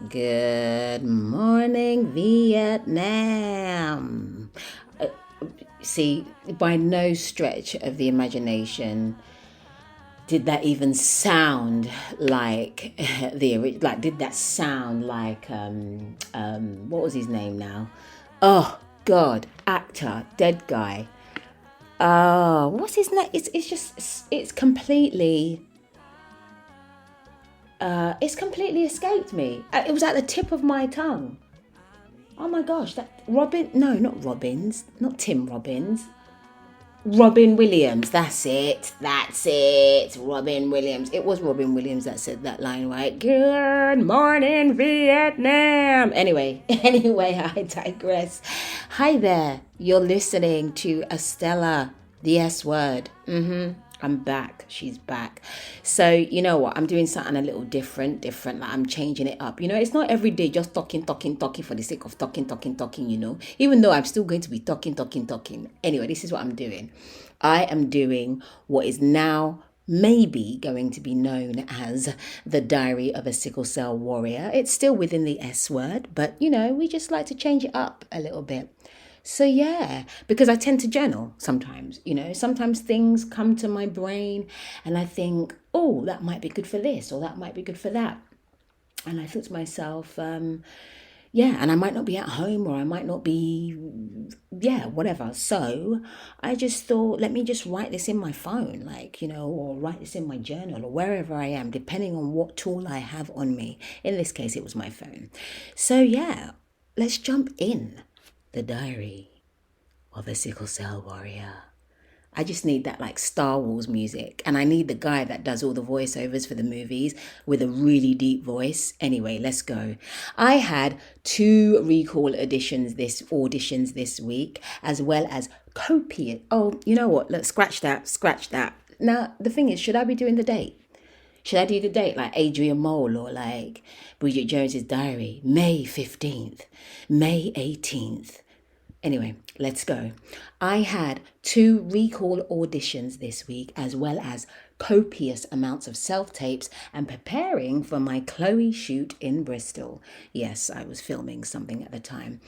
Good morning, Vietnam. Uh, See, by no stretch of the imagination did that even sound like did that sound like what was his name now? Oh God, actor, dead guy. Oh, what's his name? It's completely it's completely escaped me. It was at the tip of my tongue. Oh my gosh, that Robin? No, not Robbins, not Tim Robbins. Robin Williams. That's it. That's it. Robin Williams. It was Robin Williams that said that line, right? Good morning, Vietnam. Anyway, I digress. Hi there. You're listening to Estella, the S word. I'm back. She's back. So you know what? I'm doing something a little different. Like I'm changing it up. It's not every day just talking for the sake of talking. Even though I'm still going to be talking. Anyway, this is what I'm doing. I am doing what is now maybe going to be known as the Diary of a Sickle Cell Warrior. It's still within the S word, but we just like to change it up a little bit. So yeah, because I tend to journal sometimes, sometimes things come to my brain and I think, oh, that might be good for this or that might be good for that. And I think to myself, yeah, and I might not be at home or I might not be, yeah, whatever. So I just thought, let me just write this in my phone, or write this in my journal or wherever I am, depending on what tool I have on me. In this case, it was my phone. So yeah, let's jump in. The Diary of a Sickle Cell Warrior. I just need that Star Wars music, and I need the guy that does all the voiceovers for the movies with a really deep voice. Anyway, let's go. I had 2 recall auditions this week, as well as copious. Oh, you know what? Let's scratch that. Now, the thing is, should I be doing the date? Should I do the date like Adrian Mole or like Bridget Jones's Diary, May 15th, May 18th? Anyway, let's go. I had 2 recall auditions this week, as well as copious amounts of self-tapes and preparing for my Chloe shoot in Bristol. Yes, I was filming something at the time.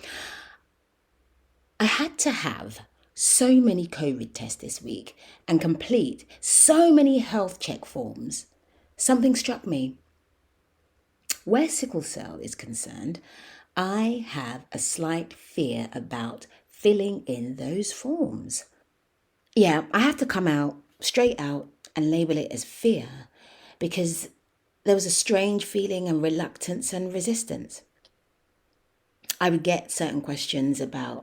I had to have so many COVID tests this week and complete so many health check forms. Something struck me. Where sickle cell is concerned, I have a slight fear about filling in those forms. Yeah, I have to come out, straight out, and label it as fear because there was a strange feeling and reluctance and resistance. I would get to certain questions about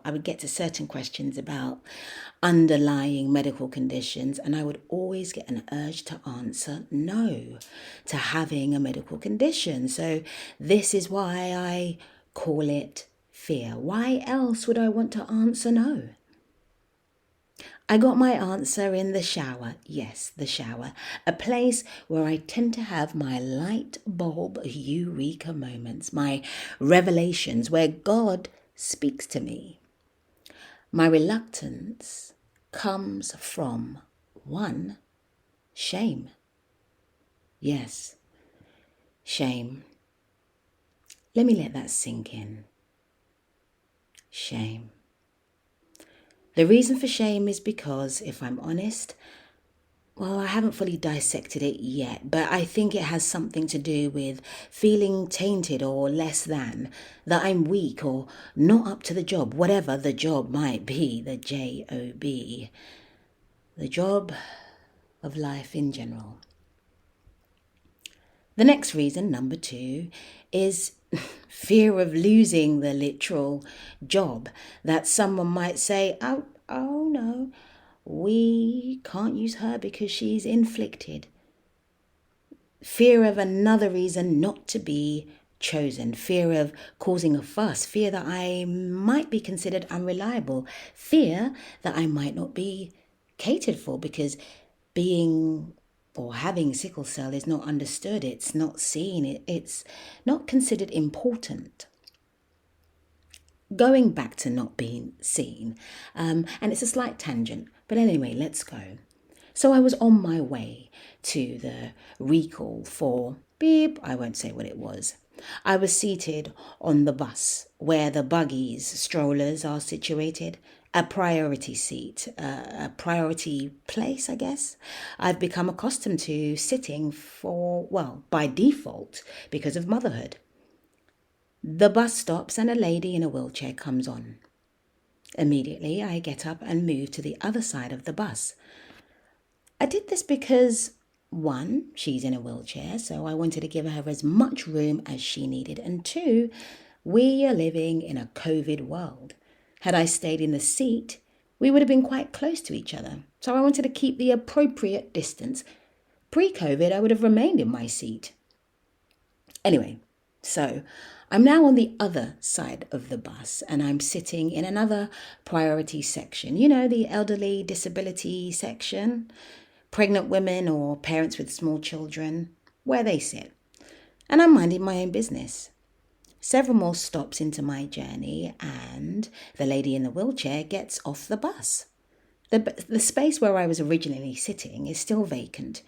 underlying medical conditions, and I would always get an urge to answer no to having a medical condition. So this is why I call it fear. Why else would I want to answer no? I got my answer in the shower. Yes, the shower. A place where I tend to have my light bulb eureka moments, my revelations, where God speaks to me. My reluctance comes from 1, shame. Yes, shame. Let me let that sink in. Shame. The reason for shame is because, if I'm honest, well, I haven't fully dissected it yet, but I think it has something to do with feeling tainted or less than, that I'm weak or not up to the job, whatever the job might be, the J-O-B, the job of life in general. The next reason, number 2, is fear of losing the literal job, that someone might say, oh no, we can't use her because she's inflicted. Fear of another reason not to be chosen, fear of causing a fuss, fear that I might be considered unreliable, fear that I might not be catered for because being or having sickle cell is not understood, it's not seen, it's not considered important. Going back to not being seen, and it's a slight tangent, but anyway, let's go. So I was on my way to the recall for beep, I won't say what it was. I was seated on the bus where the buggies, strollers are situated. A priority seat, a priority place, I guess. I've become accustomed to sitting by default because of motherhood. The bus stops and a lady in a wheelchair comes on. Immediately, I get up and move to the other side of the bus. I did this because, one, she's in a wheelchair, so I wanted to give her as much room as she needed. And two, we are living in a COVID world. Had I stayed in the seat, we would have been quite close to each other. So I wanted to keep the appropriate distance. Pre-COVID, I would have remained in my seat. Anyway, so I'm now on the other side of the bus and I'm sitting in another priority section. You know, the elderly disability section, pregnant women or parents with small children, where they sit. And I'm minding my own business. Several more stops into my journey and the lady in the wheelchair gets off the bus. The space where I was originally sitting is still vacant,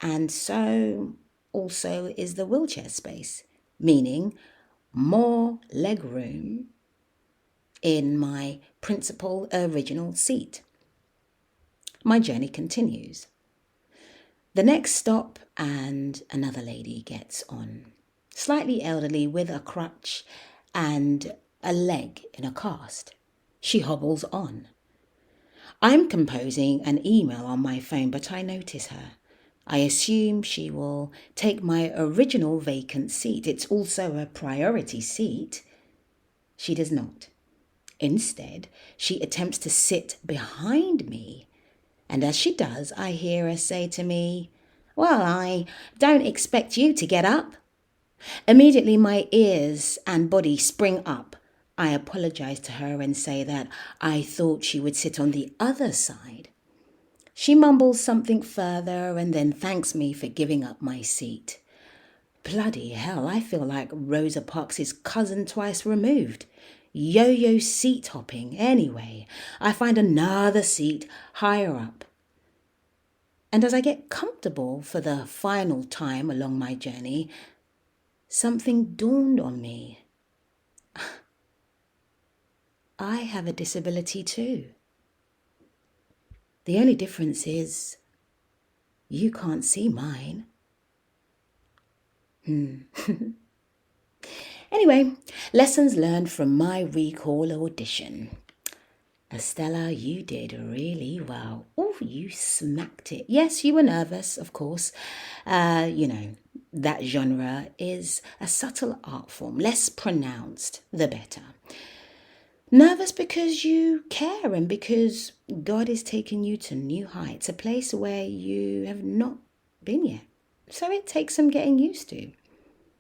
and so also is the wheelchair space, meaning more legroom in my principal original seat. My journey continues. The next stop and another lady gets on, slightly elderly with a crutch and a leg in a cast. She hobbles on. I'm composing an email on my phone, but I notice her. I assume she will take my original vacant seat. It's also a priority seat. She does not. Instead, she attempts to sit behind me. And as she does, I hear her say to me, "Well, I don't expect you to get up." Immediately, my ears and body spring up. I apologize to her and say that I thought she would sit on the other side. She mumbles something further and then thanks me for giving up my seat. Bloody hell, I feel like Rosa Parks' cousin twice removed. Yo-yo seat hopping. Anyway, I find another seat higher up. And as I get comfortable for the final time along my journey, something dawned on me. I have a disability too. The only difference is you can't see mine. Anyway, lessons learned from my recall audition. Estella, you did really well. Oh, you smacked it. Yes, you were nervous, of course. That genre is a subtle art form, less pronounced, the better. Nervous because you care and because God is taking you to new heights, a place where you have not been yet. So it takes some getting used to.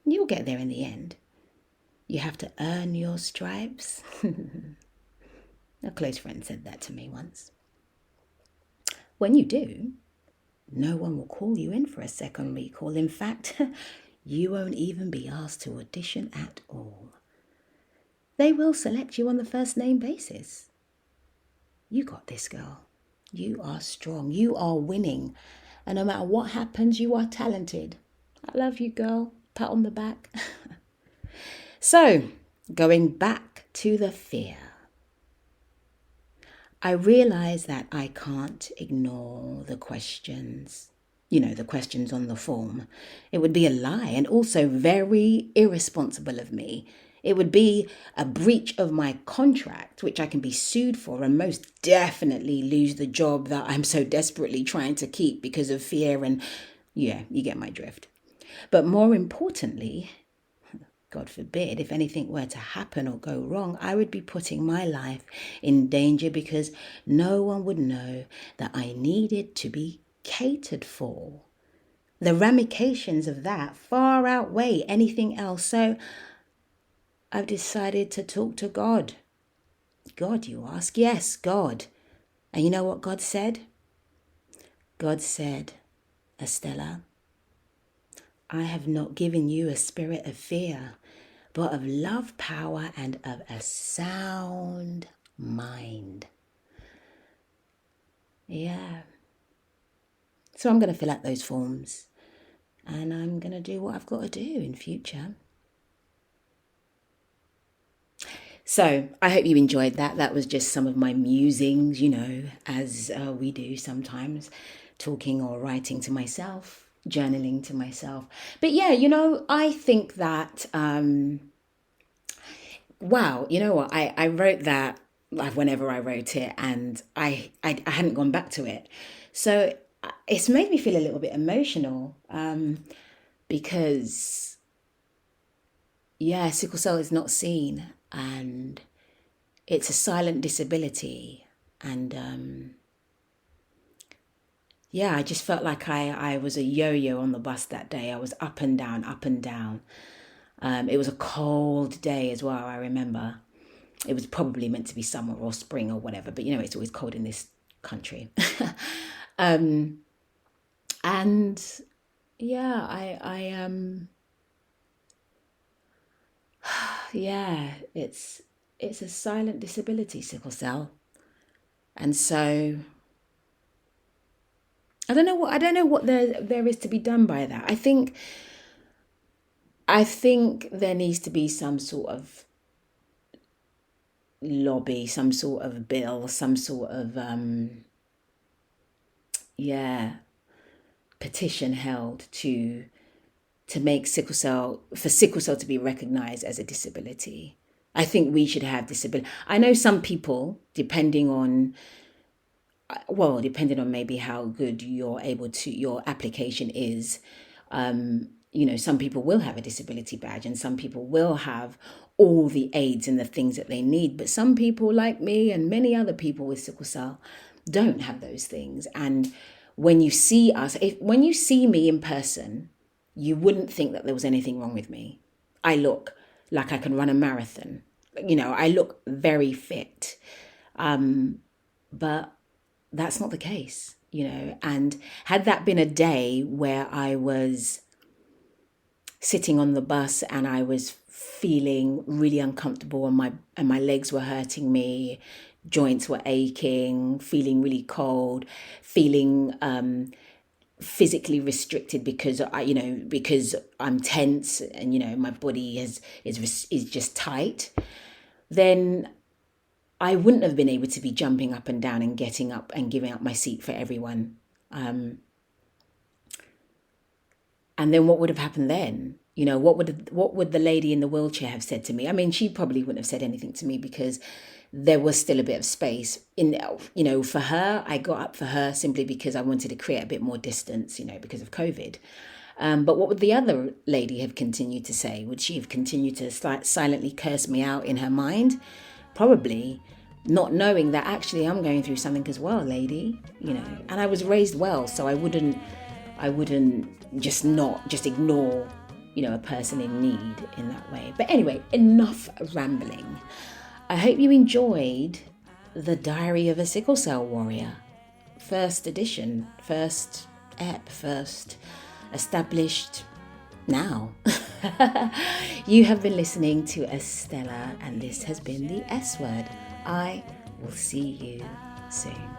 You'll get there in the end. You have to earn your stripes. A close friend said that to me once. When you do, no one will call you in for a second recall. In fact, you won't even be asked to audition at all. They will select you on the first name basis. You got this, girl. You are strong. You are winning. And no matter what happens, you are talented. I love you, girl. Pat on the back. So, going back to the fear. I realize that I can't ignore the questions. The questions on the form. It would be a lie and also very irresponsible of me. It would be a breach of my contract, which I can be sued for and most definitely lose the job that I'm so desperately trying to keep because of fear and, yeah, you get my drift. But more importantly, God forbid, if anything were to happen or go wrong, I would be putting my life in danger because no one would know that I needed to be catered for. The ramifications of that far outweigh anything else. So I've decided to talk to God. God, you ask? Yes, God. And you know what God said? God said, Estella, I have not given you a spirit of fear, but of love, power, and of a sound mind. Yeah. So I'm going to fill out those forms and I'm going to do what I've got to do in future. So I hope you enjoyed that. That was just some of my musings, as we do sometimes, talking or writing to myself, journaling to myself. But yeah, I think that, wow, you know what? I wrote that like whenever I wrote it, and I hadn't gone back to it. So it's made me feel a little bit emotional, because, yeah, sickle cell is not seen, and it's a silent disability. And yeah, I just felt like I was a yo-yo on the bus that day. I was up and down, up and down. It was a cold day as well, I remember. It was probably meant to be summer or spring or whatever, but it's always cold in this country. And yeah, yeah, it's a silent disability, sickle cell. And so I don't know what there is to be done by that. I think there needs to be some sort of lobby, some sort of bill, some sort of petition held to make sickle cell to be recognized as a disability. I think we should have disability. I know some people, depending on maybe how good your application is, some people will have a disability badge, and some people will have all the aids and the things that they need. But some people, like me and many other people with sickle cell, don't have those things. And when you see when you see me in person, you wouldn't think that there was anything wrong with me. I look like I can run a marathon. I look very fit. But that's not the case, and had that been a day where I was sitting on the bus and I was feeling really uncomfortable, and my legs were hurting me, joints were aching, feeling really cold, feeling physically restricted because because I'm tense, and my body is just tight, then I wouldn't have been able to be jumping up and down and getting up and giving up my seat for everyone. And then what would have happened then? What would the lady in the wheelchair have said to me? I mean, she probably wouldn't have said anything to me, because there was still a bit of space for her. I got up for her simply because I wanted to create a bit more distance, because of COVID. But what would the other lady have continued to say? Would she have continued to silently curse me out in her mind? Probably, not knowing that actually I'm going through something as well, lady, and I was raised well, so I wouldn't just ignore, a person in need in that way. But anyway, enough rambling. I hope you enjoyed The Diary of a Sickle Cell Warrior. First edition, first established now. You have been listening to Estella, and this has been the S Word. I will see you soon.